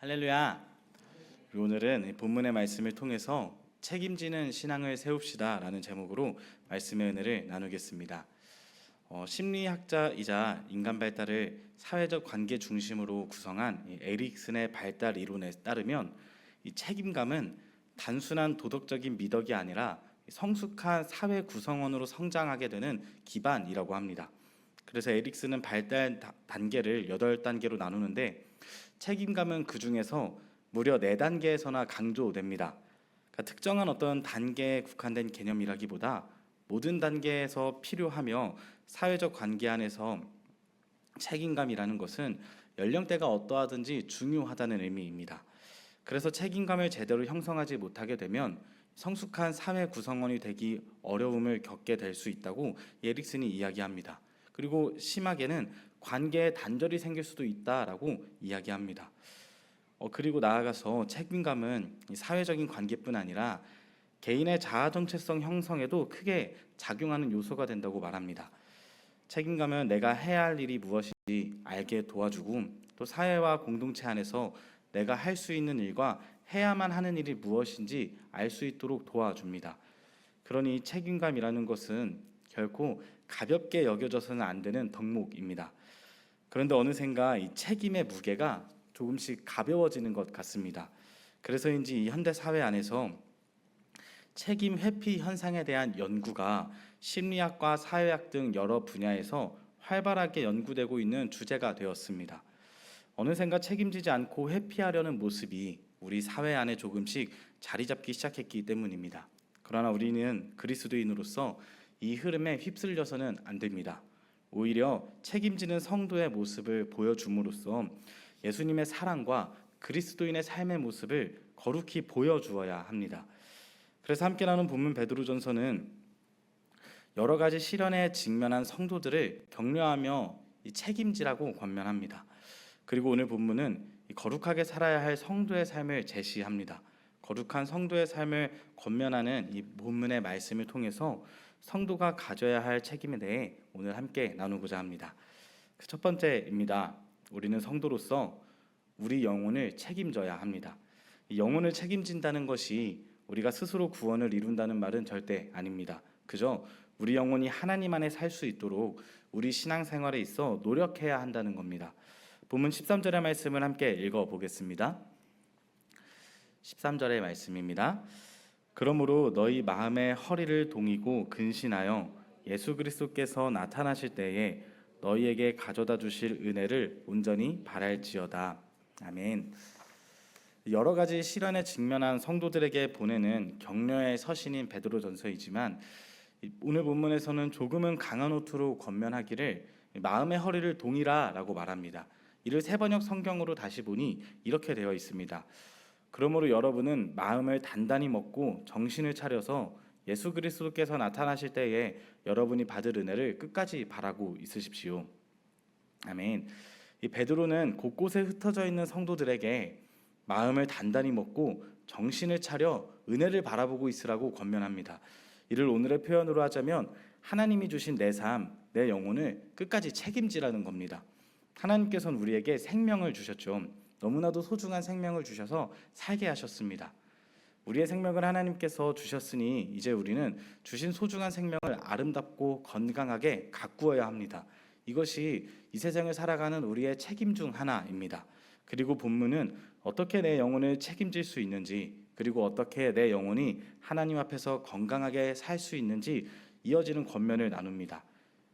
할렐루야. 우리 오늘은 이 본문의 말씀을 통해서 책임지는 신앙을 세웁시다라는 제목으로 말씀의 은혜를 나누겠습니다. 심리학자이자 인간 발달을 사회적 관계 중심으로 구성한 이 에릭슨의 발달 이론에 따르면 이 책임감은 단순한 도덕적인 미덕이 아니라 성숙한 사회 구성원으로 성장하게 되는 기반이라고 합니다. 그래서 에릭슨은 발달 단계를 8단계로 나누는데 책임감은 그 중에서 무려 4단계에서나 강조됩니다. 그러니까 특정한 어떤 단계에 국한된 개념이라기보다 모든 단계에서 필요하며 사회적 관계 안에서 책임감이라는 것은 연령대가 어떠하든지 중요하다는 의미입니다. 그래서 책임감을 제대로 형성하지 못하게 되면 성숙한 사회 구성원이 되기 어려움을 겪게 될 수 있다고 에릭슨이 이야기합니다. 그리고 심하게는 관계에 단절이 생길 수도 있다라고 이야기합니다. 그리고 나아가서 책임감은 사회적인 관계뿐 아니라 개인의 자아 정체성 형성에도 크게 작용하는 요소가 된다고 말합니다. 책임감은 내가 해야 할 일이 무엇인지 알게 도와주고 또 사회와 공동체 안에서 내가 할 수 있는 일과 해야만 하는 일이 무엇인지 알 수 있도록 도와줍니다. 그러니 책임감이라는 것은 결코 가볍게 여겨져서는 안 되는 덕목입니다. 그런데 어느샌가 이 책임의 무게가 조금씩 가벼워지는 것 같습니다. 그래서인지 이 현대 사회 안에서 책임 회피 현상에 대한 연구가 심리학과 사회학 등 여러 분야에서 활발하게 연구되고 있는 주제가 되었습니다. 어느샌가 책임지지 않고 회피하려는 모습이 우리 사회 안에 조금씩 자리 잡기 시작했기 때문입니다. 그러나 우리는 그리스도인으로서 이 흐름에 휩쓸려서는 안 됩니다. 오히려 책임지는 성도의 모습을 보여줌으로써 예수님의 사랑과 그리스도인의 삶의 모습을 거룩히 보여주어야 합니다. 그래서 함께 나눈 본문 베드로전서는 여러 가지 시련에 직면한 성도들을 격려하며 책임지라고 권면합니다. 그리고 오늘 본문은 거룩하게 살아야 할 성도의 삶을 제시합니다. 거룩한 성도의 삶을 권면하는 이 본문의 말씀을 통해서 성도가 가져야 할 책임에 대해 오늘 함께 나누고자 합니다. 첫 번째입니다. 우리는 성도로서 우리 영혼을 책임져야 합니다. 이 영혼을 책임진다는 것이 우리가 스스로 구원을 이룬다는 말은 절대 아닙니다. 그저 우리 영혼이 하나님 안에 살 수 있도록 우리 신앙생활에 있어 노력해야 한다는 겁니다. 본문 13절의 말씀을 함께 읽어보겠습니다. 13절의 말씀입니다. 그러므로 너희 마음의 허리를 동이고 근신하여 예수 그리스도께서 나타나실 때에 너희에게 가져다 주실 은혜를 온전히 바랄지어다. 아멘. 여러 가지 시련에 직면한 성도들에게 보내는 격려의 서신인 베드로전서이지만 오늘 본문에서는 조금은 강한 호투로 권면하기를 마음의 허리를 동이라라고 말합니다. 이를 세번역 성경으로 다시 보니 이렇게 되어 있습니다. 그러므로 여러분은 마음을 단단히 먹고 정신을 차려서 예수 그리스도께서 나타나실 때에 여러분이 받을 은혜를 끝까지 바라고 있으십시오. 아멘. 이 베드로는 곳곳에 흩어져 있는 성도들에게 마음을 단단히 먹고 정신을 차려 은혜를 바라보고 있으라고 권면합니다. 이를 오늘의 표현으로 하자면 하나님이 주신 내 삶, 내 영혼을 끝까지 책임지라는 겁니다. 하나님께서는 우리에게 생명을 주셨죠. 너무나도 소중한 생명을 주셔서 살게 하셨습니다. 우리의 생명을 하나님께서 주셨으니 이제 우리는 주신 소중한 생명을 아름답고 건강하게 가꾸어야 합니다. 이것이 이 세상을 살아가는 우리의 책임 중 하나입니다. 그리고 본문은 어떻게 내 영혼을 책임질 수 있는지, 그리고 어떻게 내 영혼이 하나님 앞에서 건강하게 살 수 있는지 이어지는 권면을 나눕니다.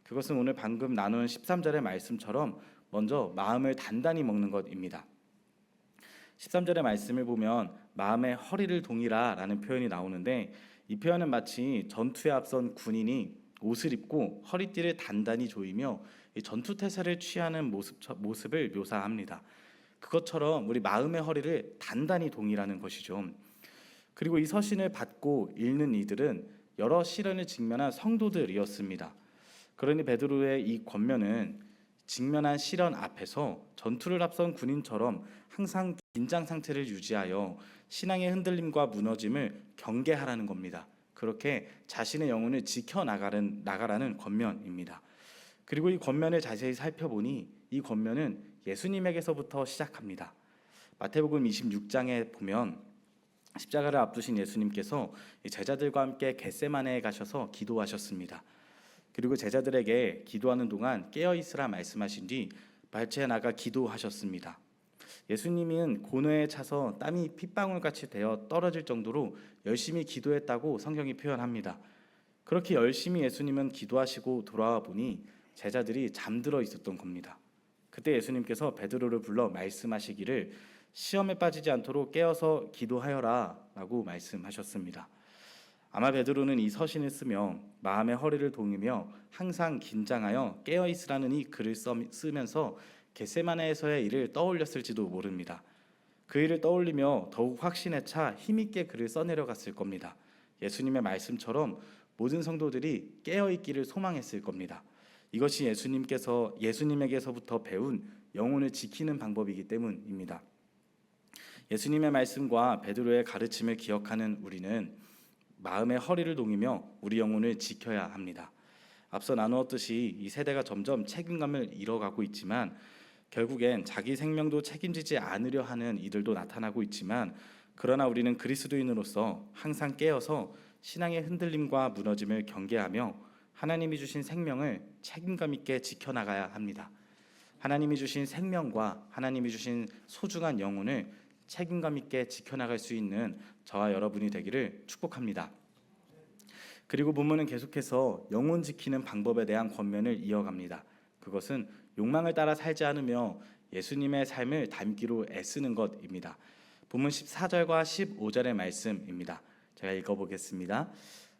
그것은 오늘 방금 나눈 13절의 말씀처럼 먼저 마음을 단단히 먹는 것입니다. 13절의 말씀을 보면 마음의 허리를 동이라 라는 표현이 나오는데 이 표현은 마치 전투에 앞선 군인이 옷을 입고 허리띠를 단단히 조이며 전투태세를 취하는 모습을 묘사합니다. 그것처럼 우리 마음의 허리를 단단히 동이라는 것이죠. 그리고 이 서신을 받고 읽는 이들은 여러 시련을 직면한 성도들이었습니다. 그러니 베드로의 이 권면은 직면한 시련 앞에서 전투를 앞선 군인처럼 항상 긴장 상태를 유지하여 신앙의 흔들림과 무너짐을 경계하라는 겁니다. 그렇게 자신의 영혼을 지켜나가라는 권면입니다. 그리고 이 권면을 자세히 살펴보니 이 권면은 예수님에게서부터 시작합니다. 마태복음 26장에 보면 십자가를 앞두신 예수님께서 제자들과 함께 겟세마네에 가셔서 기도하셨습니다. 그리고 제자들에게 기도하는 동안 깨어 있으라 말씀하신 뒤 발치해 나가 기도하셨습니다. 예수님은 고뇌에 차서 땀이 핏방울같이 되어 떨어질 정도로 열심히 기도했다고 성경이 표현합니다. 그렇게 열심히 예수님은 기도하시고 돌아와 보니 제자들이 잠들어 있었던 겁니다. 그때 예수님께서 베드로를 불러 말씀하시기를 시험에 빠지지 않도록 깨어서 기도하여라 라고 말씀하셨습니다. 아마 베드로는 이 서신을 쓰며 마음의 허리를 동이며 항상 긴장하여 깨어 있으라는 이 글을 쓰면서 겟세마네에서의 일을 떠올렸을지도 모릅니다. 그 일을 떠올리며 더욱 확신에 차 힘있게 글을 써내려갔을 겁니다. 예수님의 말씀처럼 모든 성도들이 깨어 있기를 소망했을 겁니다. 이것이 예수님에게서부터 배운 영혼을 지키는 방법이기 때문입니다. 예수님의 말씀과 베드로의 가르침을 기억하는 우리는 마음의 허리를 동이며 우리 영혼을 지켜야 합니다. 앞서 나누었듯이 이 세대가 점점 책임감을 잃어가고 있지만 결국엔 자기 생명도 책임지지 않으려 하는 이들도 나타나고 있지만 그러나 우리는 그리스도인으로서 항상 깨어서 신앙의 흔들림과 무너짐을 경계하며 하나님이 주신 생명을 책임감 있게 지켜나가야 합니다. 하나님이 주신 생명과 하나님이 주신 소중한 영혼을 책임감 있게 지켜나갈 수 있는 저와 여러분이 되기를 축복합니다. 그리고 본문은 계속해서 영혼 지키는 방법에 대한 권면을 이어갑니다. 그것은 욕망을 따라 살지 않으며 예수님의 삶을 닮기로 애쓰는 것입니다. 본문 14절과 15절의 말씀입니다. 제가 읽어보겠습니다.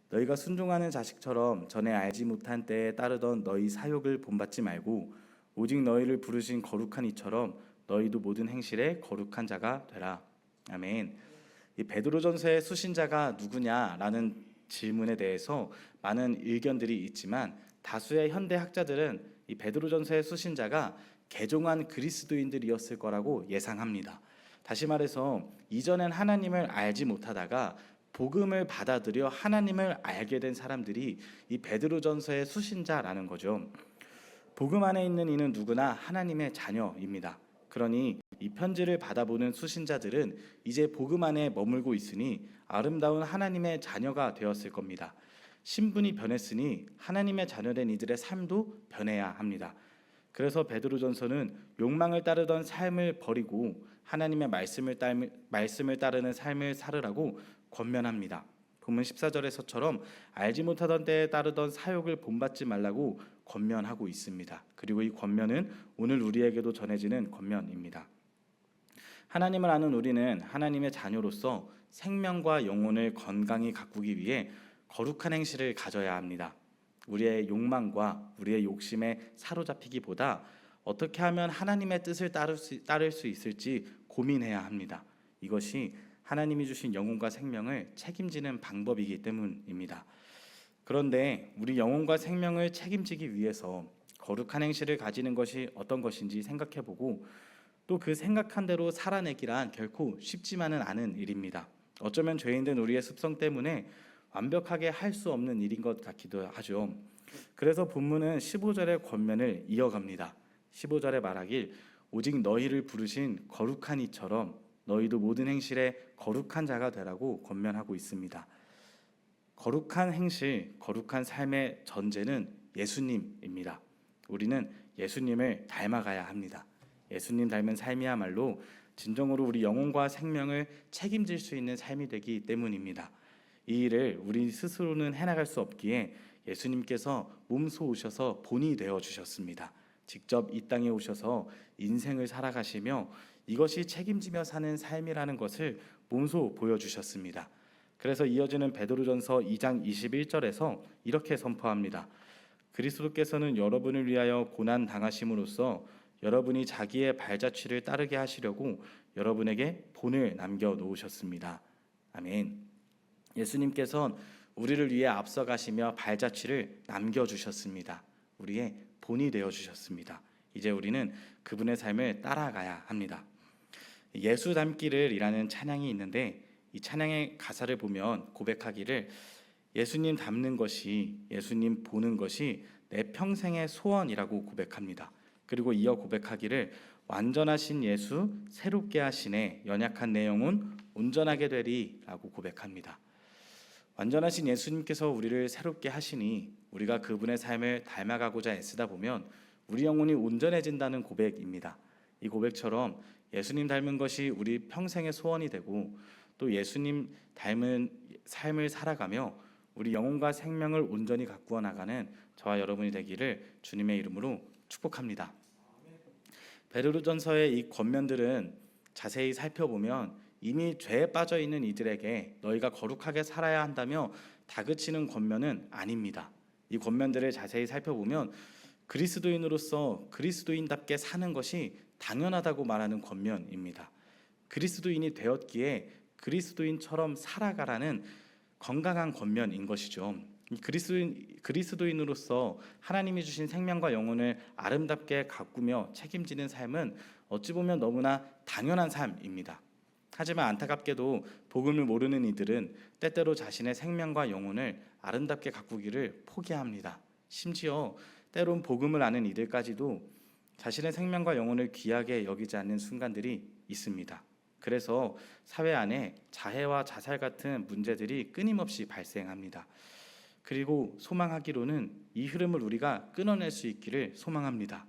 너희가 순종하는 자식처럼 전에 알지 못한 때에 따르던 너희 사욕을 본받지 말고 오직 너희를 부르신 거룩한 이처럼 너희도 모든 행실에 거룩한 자가 되라. 아멘. 이 베드로전서의 수신자가 누구냐라는 질문에 대해서 많은 의견들이 있지만 다수의 현대 학자들은 이 베드로전서의 수신자가 개종한 그리스도인들이었을 거라고 예상합니다. 다시 말해서 이전엔 하나님을 알지 못하다가 복음을 받아들여 하나님을 알게 된 사람들이 이 베드로전서의 수신자라는 거죠. 복음 안에 있는 이는 누구나 하나님의 자녀입니다. 그러니 이 편지를 받아보는 수신자들은 이제 복음 안에 머물고 있으니 아름다운 하나님의 자녀가 되었을 겁니다. 신분이 변했으니 하나님의 자녀된 이들의 삶도 변해야 합니다. 그래서 베드로전서는 욕망을 따르던 삶을 버리고 하나님의 말씀을 따르는 삶을 살으라고 권면합니다. 본문 14절에서처럼 알지 못하던 때에 따르던 사욕을 본받지 말라고 권면하고 있습니다. 그리고 이 권면은 오늘 우리에게도 전해지는 권면입니다. 하나님을 아는 우리는 하나님의 자녀로서 생명과 영혼을 건강히 가꾸기 위해 거룩한 행실을 가져야 합니다. 우리의 욕망과 우리의 욕심에 사로잡히기보다 어떻게 하면 하나님의 뜻을 따를 수 있을지 고민해야 합니다. 이것이 하나님이 주신 영혼과 생명을 책임지는 방법이기 때문입니다. 그런데 우리 영혼과 생명을 책임지기 위해서 거룩한 행실을 가지는 것이 어떤 것인지 생각해보고 또 그 생각한 대로 살아내기란 결코 쉽지만은 않은 일입니다. 어쩌면 죄인된 우리의 습성 때문에 완벽하게 할 수 없는 일인 것 같기도 하죠. 그래서 본문은 15절의 권면을 이어갑니다. 15절에 말하길 오직 너희를 부르신 거룩한 이처럼 너희도 모든 행실에 거룩한 자가 되라고 권면하고 있습니다. 거룩한 행실, 거룩한 삶의 전제는 예수님입니다. 우리는 예수님을 닮아가야 합니다. 예수님 닮은 삶이야말로 진정으로 우리 영혼과 생명을 책임질 수 있는 삶이 되기 때문입니다. 이 일을 우리 스스로는 해나갈 수 없기에 예수님께서 몸소 오셔서 본이 되어 주셨습니다. 직접 이 땅에 오셔서 인생을 살아가시며 이것이 책임지며 사는 삶이라는 것을 몸소 보여주셨습니다. 그래서 이어지는 베드로전서 2장 21절에서 이렇게 선포합니다. 그리스도께서는 여러분을 위하여 고난 당하심으로써 여러분이 자기의 발자취를 따르게 하시려고 여러분에게 본을 남겨 놓으셨습니다. 아멘. 예수님께서는 우리를 위해 앞서가시며 발자취를 남겨주셨습니다. 우리의 본이 되어주셨습니다. 이제 우리는 그분의 삶을 따라가야 합니다. 예수 닮기를이라는 찬양이 있는데 이 찬양의 가사를 보면 고백하기를 예수님 닮는 것이, 예수님 보는 것이 내 평생의 소원이라고 고백합니다. 그리고 이어 고백하기를 완전하신 예수 새롭게 하시네 연약한 내 영혼 온전하게 되리라고 고백합니다. 완전하신 예수님께서 우리를 새롭게 하시니 우리가 그분의 삶을 닮아가고자 애쓰다 보면 우리 영혼이 온전해진다는 고백입니다. 이 고백처럼 예수님 닮은 것이 우리 평생의 소원이 되고 또 예수님 닮은 삶을 살아가며 우리 영혼과 생명을 온전히 가꾸어 나가는 저와 여러분이 되기를 주님의 이름으로 축복합니다. 베드로전서의 이 권면들은 자세히 살펴보면 이미 죄에 빠져 있는 이들에게 너희가 거룩하게 살아야 한다며 다그치는 권면은 아닙니다. 이 권면들을 자세히 살펴보면 그리스도인으로서 그리스도인답게 사는 것이 당연하다고 말하는 권면입니다. 그리스도인이 되었기에 그리스도인처럼 살아가라는 건강한 권면인 것이죠. 그리스도인으로서 하나님이 주신 생명과 영혼을 아름답게 가꾸며 책임지는 삶은 어찌 보면 너무나 당연한 삶입니다. 하지만 안타깝게도 복음을 모르는 이들은 때때로 자신의 생명과 영혼을 아름답게 가꾸기를 포기합니다. 심지어 때론 복음을 아는 이들까지도 자신의 생명과 영혼을 귀하게 여기지 않는 순간들이 있습니다. 그래서 사회 안에 자해와 자살 같은 문제들이 끊임없이 발생합니다. 그리고 소망하기로는 이 흐름을 우리가 끊어낼 수 있기를 소망합니다.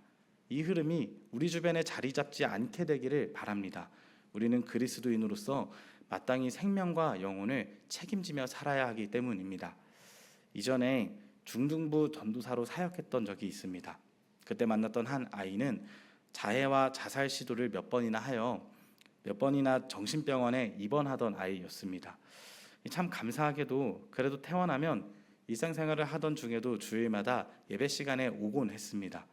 이 흐름이 우리 주변에 자리 잡지 않게 되기를 바랍니다. 우리는 그리스도인으로서 마땅히 생명과 영혼을 책임지며 살아야 하기 때문입니다. 이전에 중등부 전도사로 사역했던 적이 있습니다. 그때 만났던 한 아이는 자해와 자살 시도를 몇 번이나 하여 몇 번이나 정신병원에 입원하던 아이였습니다. 참 감사하게도 그래도 퇴원하면 일상생활을 하던 중에도 주일마다 예배 시간에 오곤 했습니다.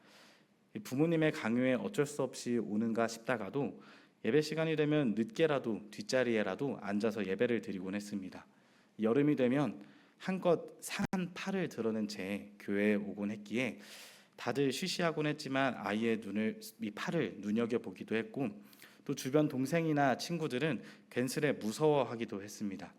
부모님의 강요에 어쩔 수 없이 오는가 싶다가도 예배 시간이 되면 늦게라도 뒷자리에라도 앉아서 예배를 드리곤 했습니다. 여름이 되면 한껏 상한 팔을 드러낸 채 교회에 오곤 했기에 다들 쉬쉬하곤 했지만 아이의 이 팔을 눈여겨보기도 했고 또 주변 동생이나 친구들은 괜스레 무서워하기도 했습니다.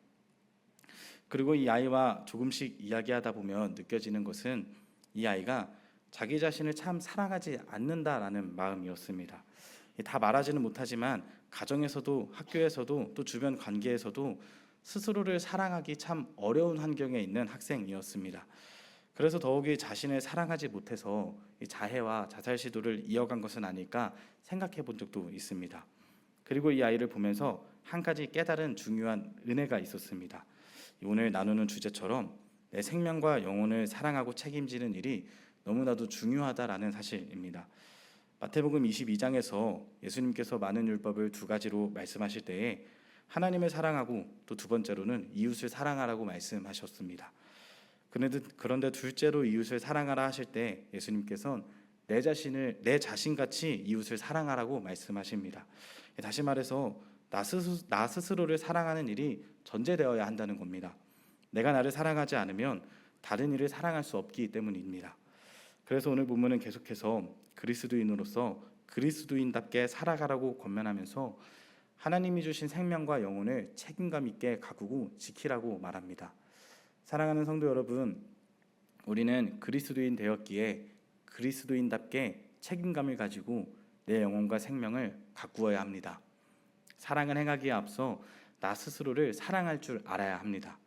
그리고 이 아이와 조금씩 이야기하다 보면 느껴지는 것은 이 아이가 자기 자신을 참 사랑하지 않는다라는 마음이었습니다. 다 말하지는 못하지만 가정에서도 학교에서도 또 주변 관계에서도 스스로를 사랑하기 참 어려운 환경에 있는 학생이었습니다. 그래서 더욱이 자신을 사랑하지 못해서 이 자해와 자살 시도를 이어간 것은 아닐까 생각해 본 적도 있습니다. 그리고 이 아이를 보면서 한 가지 깨달은 중요한 은혜가 있었습니다. 오늘 나누는 주제처럼 내 생명과 영혼을 사랑하고 책임지는 일이 너무나도 중요하다라는 사실입니다. 마태복음 22장에서 예수님께서 많은 율법을 두 가지로 말씀하실 때에 하나님을 사랑하고 또 두 번째로는 이웃을 사랑하라고 말씀하셨습니다. 그런데 둘째로 이웃을 사랑하라 하실 때 예수님께서는 내 자신같이 이웃을 사랑하라고 말씀하십니다. 다시 말해서 나 스스로를 사랑하는 일이 전제되어야 한다는 겁니다. 내가 나를 사랑하지 않으면 다른 이를 사랑할 수 없기 때문입니다. 그래서 오늘 본문은 계속해서 그리스도인으로서 그리스도인답게 살아가라고 권면하면서 하나님이 주신 생명과 영혼을 책임감 있게 가꾸고 지키라고 말합니다. 사랑하는 성도 여러분, 우리는 그리스도인 되었기에 그리스도인답게 책임감을 가지고 내 영혼과 생명을 가꾸어야 합니다. 사랑을 행하기에 앞서 나 스스로를 사랑할 줄 알아야 합니다.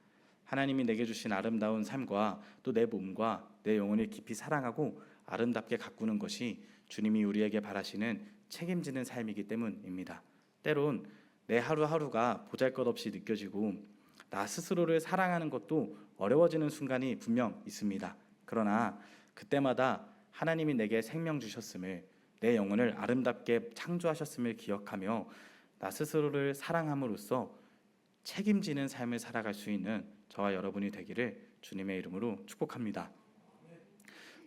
하나님이 내게 주신 아름다운 삶과 또 내 몸과 내 영혼을 깊이 사랑하고 아름답게 가꾸는 것이 주님이 우리에게 바라시는 책임지는 삶이기 때문입니다. 때론 내 하루하루가 보잘것없이 느껴지고 나 스스로를 사랑하는 것도 어려워지는 순간이 분명 있습니다. 그러나 그때마다 하나님이 내게 생명 주셨음을, 내 영혼을 아름답게 창조하셨음을 기억하며 나 스스로를 사랑함으로써 책임지는 삶을 살아갈 수 있는 저와 여러분이 되기를 주님의 이름으로 축복합니다.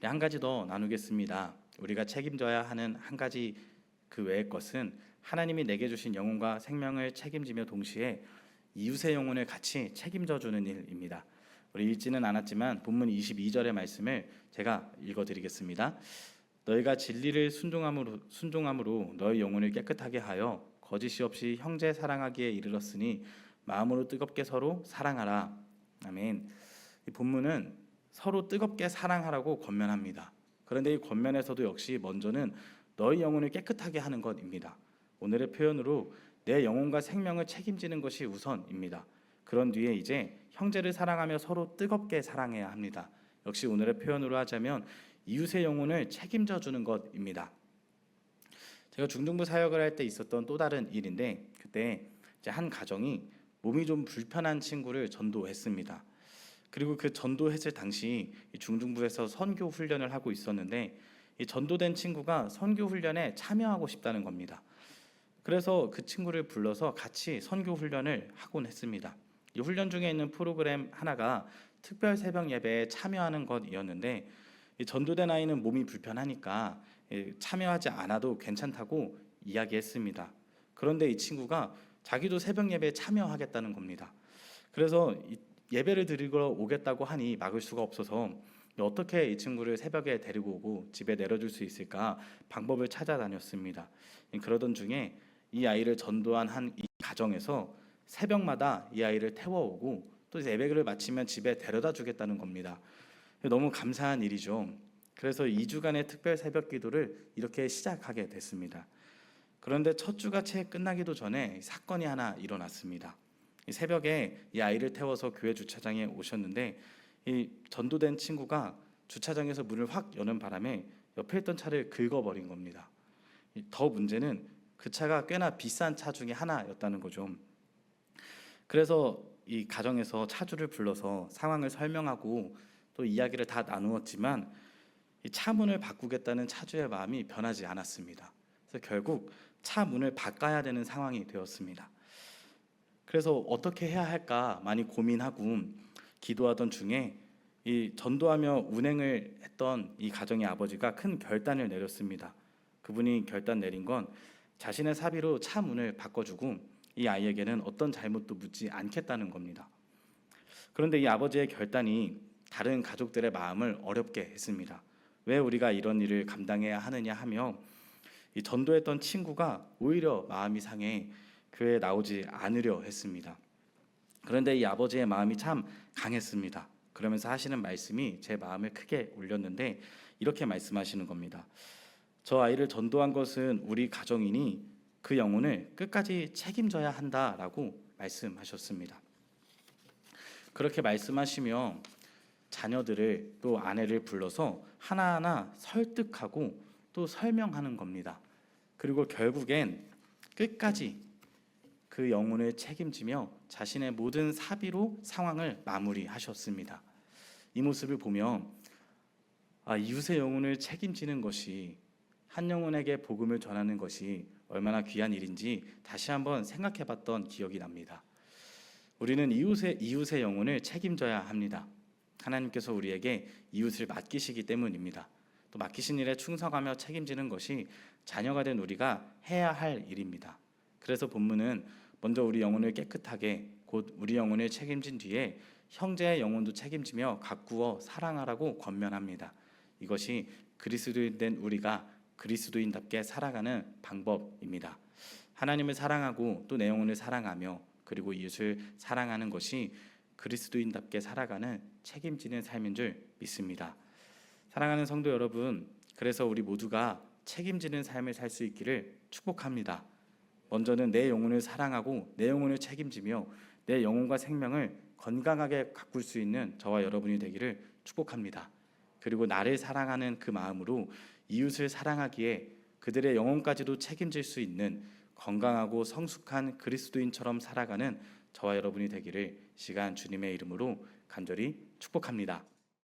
한 가지 더 나누겠습니다. 우리가 책임져야 하는 한 가지 그 외의 것은 하나님이 내게 주신 영혼과 생명을 책임지며 동시에 이웃의 영혼을 같이 책임져 주는 일입니다. 우리 읽지는 않았지만 본문 22절의 말씀을 제가 읽어드리겠습니다. 너희가 진리를 순종함으로 너희 영혼을 깨끗하게 하여 거짓이 없이 형제 사랑하기에 이르렀으니 마음으로 뜨겁게 서로 사랑하라. 아멘. 이 본문은 서로 뜨겁게 사랑하라고 권면합니다. 그런데 이 권면에서도 역시 먼저는 너희 영혼을 깨끗하게 하는 것입니다. 오늘의 표현으로 내 영혼과 생명을 책임지는 것이 우선입니다. 그런 뒤에 이제 형제를 사랑하며 서로 뜨겁게 사랑해야 합니다. 역시 오늘의 표현으로 하자면 이웃의 영혼을 책임져 주는 것입니다. 제가 중등부 사역을 할 때 있었던 또 다른 일인데, 그때 이제 한 가정이 몸이 좀 불편한 친구를 전도했습니다. 그리고 그 전도했을 당시 이 중등부에서 선교 훈련을 하고 있었는데, 이 전도된 친구가 선교 훈련에 참여하고 싶다는 겁니다. 그래서 그 친구를 불러서 같이 선교 훈련을 하곤 했습니다. 이 훈련 중에 있는 프로그램 하나가 특별 새벽 예배에 참여하는 것이었는데, 이 전도된 아이는 몸이 불편하니까 참여하지 않아도 괜찮다고 이야기했습니다. 그런데 이 친구가 자기도 새벽 예배에 참여하겠다는 겁니다. 그래서 예배를 드리러 오겠다고 하니 막을 수가 없어서 어떻게 이 친구를 새벽에 데리고 오고 집에 내려줄 수 있을까 방법을 찾아다녔습니다. 그러던 중에 이 아이를 전도한 한 이 가정에서 새벽마다 이 아이를 태워오고 또 예배를 마치면 집에 데려다 주겠다는 겁니다. 너무 감사한 일이죠. 그래서 2주간의 특별 새벽 기도를 이렇게 시작하게 됐습니다. 그런데 첫 주가 채 끝나기도 전에 사건이 하나 일어났습니다. 이 새벽에 이 아이를 태워서 교회 주차장에 오셨는데, 이 전도된 친구가 주차장에서 문을 확 여는 바람에 옆에 있던 차를 긁어버린 겁니다. 더 문제는 그 차가 꽤나 비싼 차 중에 하나였다는 거죠. 그래서 이 가정에서 차주를 불러서 상황을 설명하고 또 이야기를 다 나누었지만 이 차 문을 바꾸겠다는 차주의 마음이 변하지 않았습니다. 그래서 결국 차 문을 바꿔야 되는 상황이 되었습니다. 그래서 어떻게 해야 할까 많이 고민하고 기도하던 중에 이 전도하며 운행을 했던 이 가정의 아버지가 큰 결단을 내렸습니다. 그분이 결단 내린 건 자신의 사비로 차 문을 바꿔주고 이 아이에게는 어떤 잘못도 묻지 않겠다는 겁니다. 그런데 이 아버지의 결단이 다른 가족들의 마음을 어렵게 했습니다. 왜 우리가 이런 일을 감당해야 하느냐 하며 이 전도했던 친구가 오히려 마음이 상해 교회에 나오지 않으려 했습니다. 그런데 이 아버지의 마음이 참 강했습니다. 그러면서 하시는 말씀이 제 마음을 크게 울렸는데, 이렇게 말씀하시는 겁니다. 저 아이를 전도한 것은 우리 가정이니 그 영혼을 끝까지 책임져야 한다라고 말씀하셨습니다. 그렇게 말씀하시며 자녀들을 또 아내를 불러서 하나하나 설득하고 또 설명하는 겁니다. 그리고 결국엔 끝까지 그 영혼을 책임지며 자신의 모든 사비로 상황을 마무리하셨습니다. 이 모습을 보며 이웃의 영혼을 책임지는 것이, 한 영혼에게 복음을 전하는 것이 얼마나 귀한 일인지 다시 한번 생각해봤던 기억이 납니다. 우리는 이웃의 영혼을 책임져야 합니다. 하나님께서 우리에게 이웃을 맡기시기 때문입니다. 또 맡기신 일에 충성하며 책임지는 것이 자녀가 된 우리가 해야 할 일입니다. 그래서 본문은 먼저 우리 영혼을 깨끗하게, 곧 우리 영혼을 책임진 뒤에 형제의 영혼도 책임지며 가꾸어 사랑하라고 권면합니다. 이것이 그리스도인 된 우리가 그리스도인답게 살아가는 방법입니다. 하나님을 사랑하고 또 내 영혼을 사랑하며 그리고 이웃을 사랑하는 것이 그리스도인답게 살아가는 책임지는 삶인 줄 믿습니다. 사랑하는 성도 여러분, 그래서 우리 모두가 책임지는 삶을 살 수 있기를 축복합니다. 먼저는 내 영혼을 사랑하고 내 영혼을 책임지며 내 영혼과 생명을 건강하게 가꿀 수 있는 저와 여러분이 되기를 축복합니다. 그리고 나를 사랑하는 그 마음으로 이웃을 사랑하기에 그들의 영혼까지도 책임질 수 있는 건강하고 성숙한 그리스도인처럼 살아가는 저와 여러분이 되기를 시간 주님의 이름으로 간절히 축복합니다.